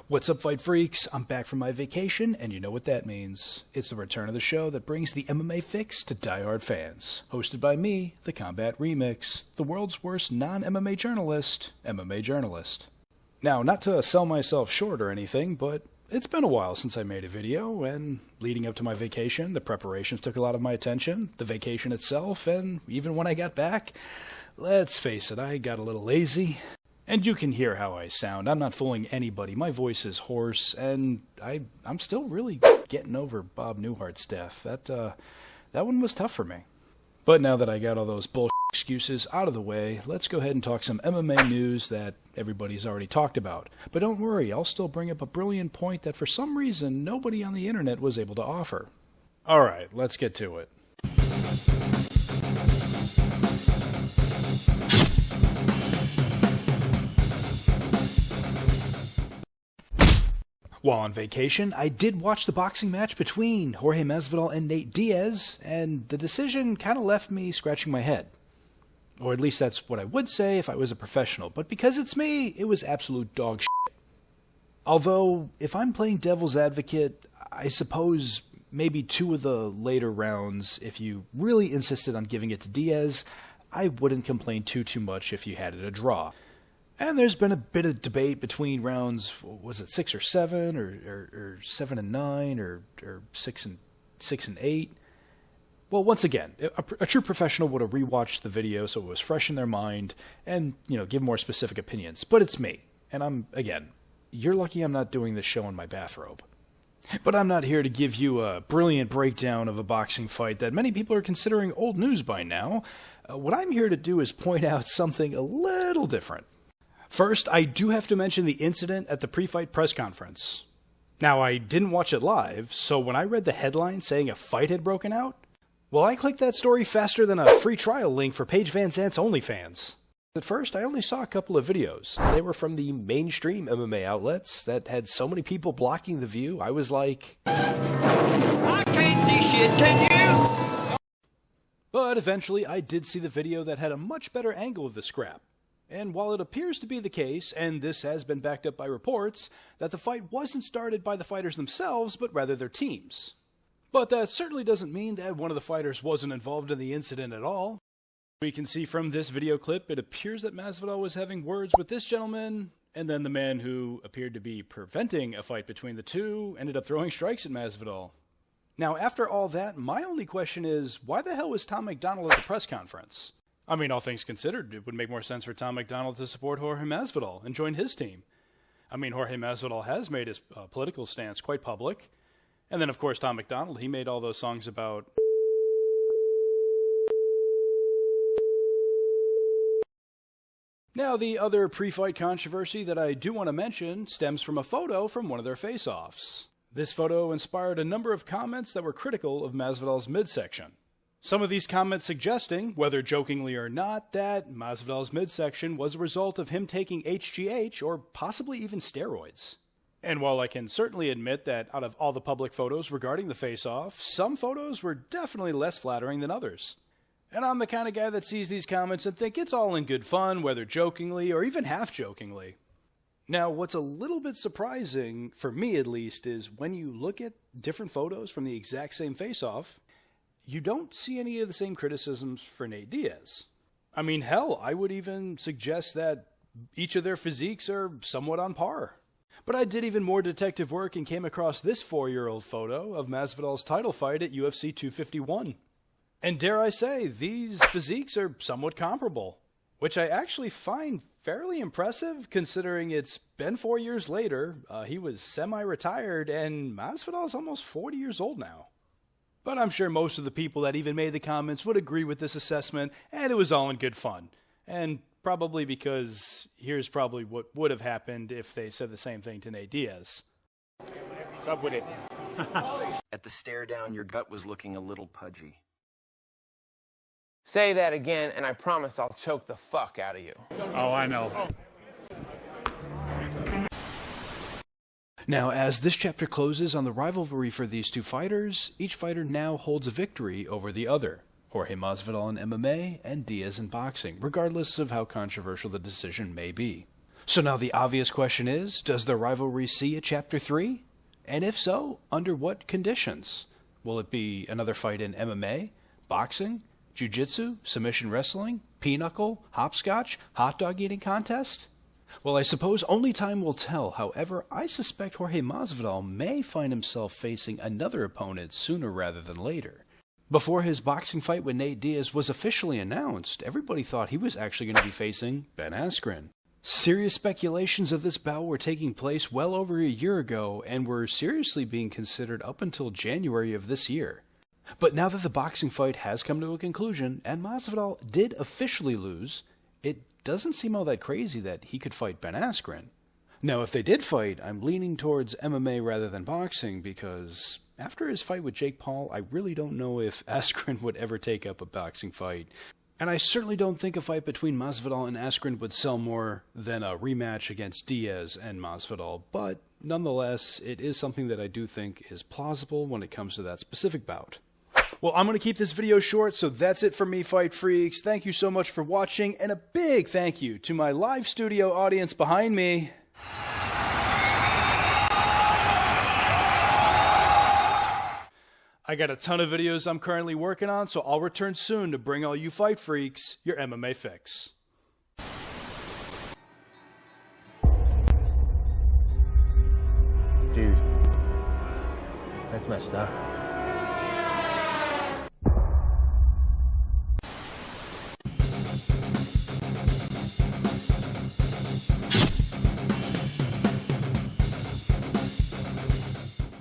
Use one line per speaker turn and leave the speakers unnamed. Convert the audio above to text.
What's up, fight freaks? I'm back from my vacation, and you know what that means. It's the return of the show that brings the MMA fix to diehard fans. Hosted by me, the Combat Remix, the world's worst non-MMA journalist, MMA journalist. Now, not to sell myself short or anything, but it's been a while since I made a video, and leading up to my vacation, the preparations took a lot of my attention, the vacation itself, and even when I got back, let's face it, I got a little lazy. And you can hear how I sound. I'm not fooling anybody. My voice is hoarse, and I'm still really getting over Bob Newhart's death. That one was tough for me. But now that I got all those bullshit excuses out of the way, let's go ahead and talk some MMA news that everybody's already talked about. But don't worry, I'll still bring up a brilliant point that for some reason nobody on the internet was able to offer. Alright, let's get to it. While on vacation, I did watch the boxing match between Jorge Masvidal and Nate Diaz, and the decision kind of left me scratching my head. Or at least that's what I would say if I was a professional, but because it's me, it was absolute dog shit. Although, if I'm playing devil's advocate, I suppose maybe two of the later rounds, if you really insisted on giving it to Diaz, I wouldn't complain too much if you had it a draw. And there's been a bit of debate between rounds, was it 6 or 7, or 7 and 9, or 6 and 8? Well, once again, a true professional would have rewatched the video so it was fresh in their mind and, give more specific opinions. But it's me. And you're lucky I'm not doing this show in my bathrobe. But I'm not here to give you a brilliant breakdown of a boxing fight that many people are considering old news by now. What I'm here to do is point out something a little different. First, I do have to mention the incident at the pre-fight press conference. Now, I didn't watch it live, so when I read the headline saying a fight had broken out, well, I clicked that story faster than a free trial link for Paige Van Zant's OnlyFans. At first, I only saw a couple of videos. They were from the mainstream MMA outlets that had so many people blocking the view, I was like, I can't see shit, can you? But eventually, I did see the video that had a much better angle of the scrap. And while it appears to be the case, and this has been backed up by reports, that the fight wasn't started by the fighters themselves, but rather their teams. But that certainly doesn't mean that one of the fighters wasn't involved in the incident at all. We can see from this video clip, it appears that Masvidal was having words with this gentleman, and then the man who appeared to be preventing a fight between the two ended up throwing strikes at Masvidal. Now, after all that, my only question is, why the hell was Tom McDonald at the press conference? I mean, all things considered, it would make more sense for Tom McDonald to support Jorge Masvidal and join his team. I mean, Jorge Masvidal has made his political stance quite public. And then, of course, Tom McDonald, he made all those songs about... Now, the other pre-fight controversy that I do want to mention stems from a photo from one of their face-offs. This photo inspired a number of comments that were critical of Masvidal's midsection. Some of these comments suggesting, whether jokingly or not, that Masvidal's midsection was a result of him taking HGH or possibly even steroids. And while I can certainly admit that out of all the public photos regarding the face-off, some photos were definitely less flattering than others. And I'm the kind of guy that sees these comments and think it's all in good fun, whether jokingly or even half-jokingly. Now, what's a little bit surprising, for me at least, is when you look at different photos from the exact same face-off, you don't see any of the same criticisms for Nate Diaz. I mean, hell, I would even suggest that each of their physiques are somewhat on par. But I did even more detective work and came across this 4-year-old photo of Masvidal's title fight at UFC 251. And dare I say, these physiques are somewhat comparable, which I actually find fairly impressive considering it's been 4 years later, he was semi-retired, and Masvidal's almost 40 years old now. But I'm sure most of the people that even made the comments would agree with this assessment, and it was all in good fun. And probably because here's probably what would have happened if they said the same thing to Nate Diaz.
What's up with it?
At the stare down, your gut was looking a little pudgy.
Say that again, and I promise I'll choke the fuck out of you.
Oh, I know.
Now, as this chapter closes on the rivalry for these two fighters, each fighter now holds a victory over the other. Jorge Masvidal in MMA and Diaz in boxing, regardless of how controversial the decision may be. So now the obvious question is, does the rivalry see a Chapter 3? And if so, under what conditions? Will it be another fight in MMA, boxing, jiu-jitsu, submission wrestling, pinochle, hopscotch, hot dog eating contest? Well, I suppose only time will tell. However, I suspect Jorge Masvidal may find himself facing another opponent sooner rather than later. Before his boxing fight with Nate Diaz was officially announced, everybody thought he was actually going to be facing Ben Askren. Serious speculations of this bout were taking place well over a year ago and were seriously being considered up until January of this year. But now that the boxing fight has come to a conclusion and Masvidal did officially lose, it doesn't seem all that crazy that he could fight Ben Askren. Now, if they did fight, I'm leaning towards MMA rather than boxing because after his fight with Jake Paul, I really don't know if Askren would ever take up a boxing fight. And I certainly don't think a fight between Masvidal and Askren would sell more than a rematch against Diaz and Masvidal, but nonetheless, it is something that I do think is plausible when it comes to that specific bout. Well, I'm going to keep this video short, so that's it for me, Fight Freaks. Thank you so much for watching, and a big thank you to my live studio audience behind me. I got a ton of videos I'm currently working on, so I'll return soon to bring all you Fight Freaks your MMA fix.
Dude, that's messed up.